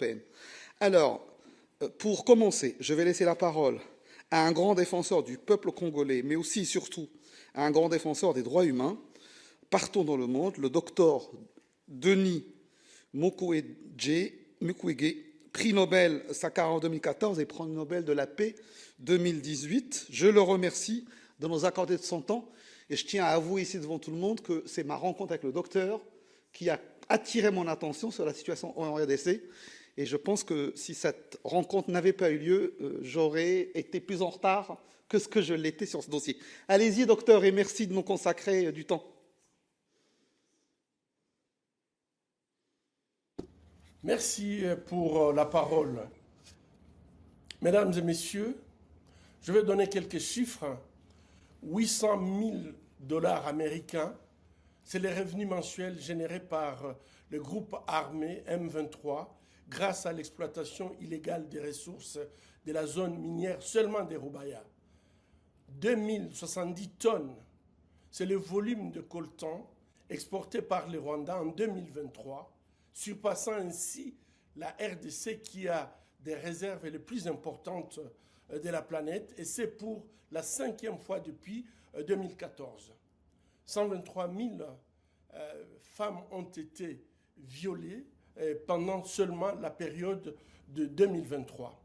européenne. Alors, pour commencer, je vais laisser la parole à un grand défenseur du peuple congolais, mais aussi, surtout, à un grand défenseur des droits humains, partout dans le monde, le docteur Denis Mukwege, prix Nobel Sakharov en 2014 et prix Nobel de la paix 2018. Je le remercie de nous accorder de son temps et je tiens à avouer ici devant tout le monde que c'est ma rencontre avec le docteur qui a attiré mon attention sur la situation en RDC. Et je pense que si cette rencontre n'avait pas eu lieu, j'aurais été plus en retard que ce que je l'étais sur ce dossier. Allez-y, docteur, et merci de nous consacrer du temps. Merci pour la parole. Mesdames et messieurs, je vais donner quelques chiffres. 800 000 dollars américains, c'est les revenus mensuels générés par le groupe armé M23 grâce à l'exploitation illégale des ressources de la zone minière seulement des Rubaya. 2070 tonnes, c'est le volume de coltan exporté par le Rwanda en 2023, surpassant ainsi la RDC qui a des réserves les plus importantes de la planète, et c'est pour la 5e fois depuis 2014. 123 000 femmes ont été violées pendant seulement la période de 2023.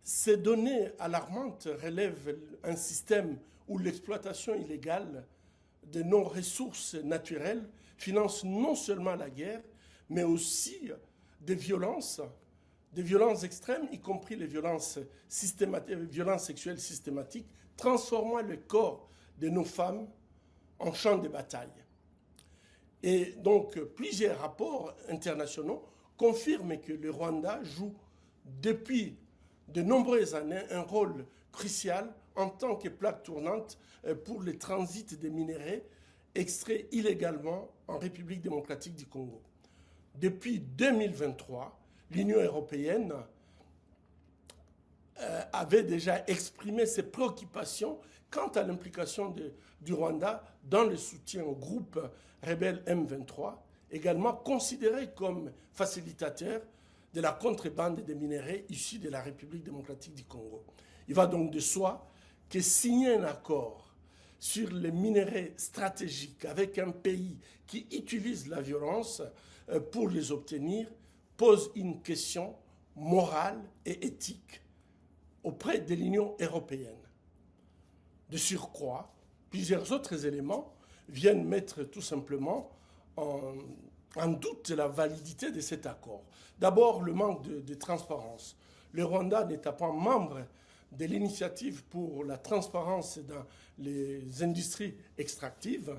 Ces données alarmantes relèvent un système où l'exploitation illégale de nos ressources naturelles finance non seulement la guerre, mais aussi des violences extrêmes, y compris les violences sexuelles systématiques, transformant le corps de nos femmes en champ de bataille. Et donc, plusieurs rapports internationaux confirment que le Rwanda joue depuis de nombreuses années un rôle crucial en tant que plaque tournante pour le transit des minerais extraits illégalement en République démocratique du Congo. Depuis 2023, l'Union européenne avait déjà exprimé ses préoccupations quant à l'implication du Rwanda dans le soutien au groupe rebelle M23, également considéré comme facilitateur de la contrebande des minerais issus de la République démocratique du Congo. Il va donc de soi que signer un accord sur les minerais stratégiques avec un pays qui utilise la violence pour les obtenir pose une question morale et éthique auprès de l'Union européenne. De surcroît, plusieurs autres éléments viennent mettre tout simplement en doute la validité de cet accord. D'abord, le manque de transparence. Le Rwanda n'étant pas membre de l'initiative pour la transparence dans les industries extractives,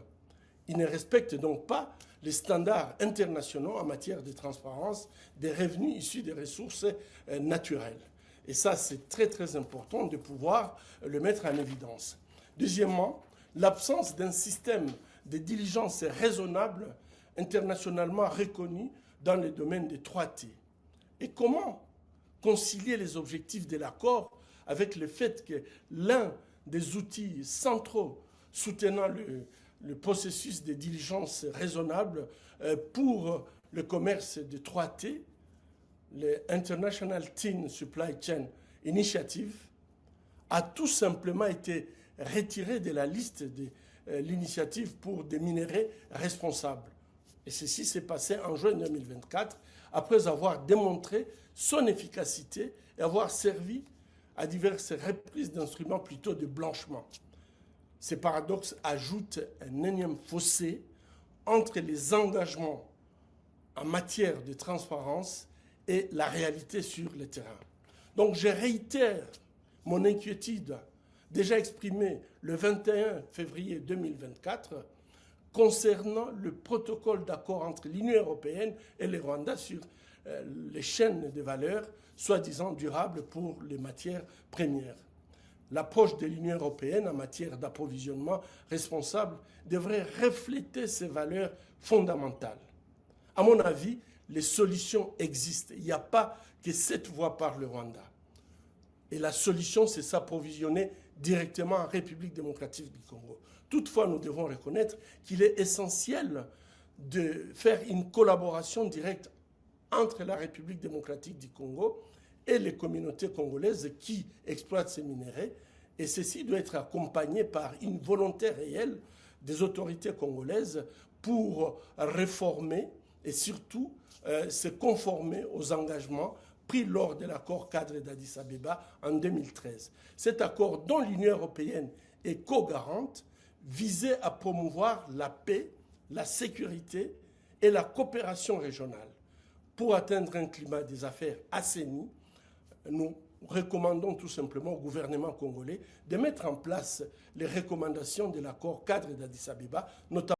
il ne respecte donc pas les standards internationaux en matière de transparence des revenus issus des ressources naturelles. Et ça, c'est très très important de pouvoir le mettre en évidence. Deuxièmement, l'absence d'un système de diligence raisonnable internationalement reconnu dans le domaine des 3T. Et comment concilier les objectifs de l'accord avec le fait que l'un des outils centraux soutenant le processus de diligence raisonnable pour le commerce de 3T, le International Tin Supply Chain Initiative, a tout simplement été retiré de la liste de l'initiative pour des minerais responsables. Et ceci s'est passé en juin 2024, après avoir démontré son efficacité et avoir servi à diverses reprises d'instruments plutôt de blanchiment. Ces paradoxes ajoutent un énième fossé entre les engagements en matière de transparence et la réalité sur le terrain. Donc je réitère mon inquiétude déjà exprimée le 21 février 2024 concernant le protocole d'accord entre l'Union européenne et le Rwanda sur les chaînes de valeur soi-disant durables pour les matières premières. L'approche de l'Union européenne en matière d'approvisionnement responsable devrait refléter ces valeurs fondamentales. À mon avis, les solutions existent. Il n'y a pas que cette voie par le Rwanda. Et la solution, c'est s'approvisionner directement en République démocratique du Congo. Toutefois, nous devons reconnaître qu'il est essentiel de faire une collaboration directe entre la République démocratique du Congo et les communautés congolaises qui exploitent ces minéraux. Et ceci doit être accompagné par une volonté réelle des autorités congolaises pour réformer et surtout se conformer aux engagements pris lors de l'accord cadre d'Addis Abeba en 2013. Cet accord dont l'Union européenne est co-garante visait à promouvoir la paix, la sécurité et la coopération régionale. Pour atteindre un climat des affaires assaini, nous recommandons tout simplement au gouvernement congolais de mettre en place les recommandations de l'accord cadre d'Addis Abeba, notamment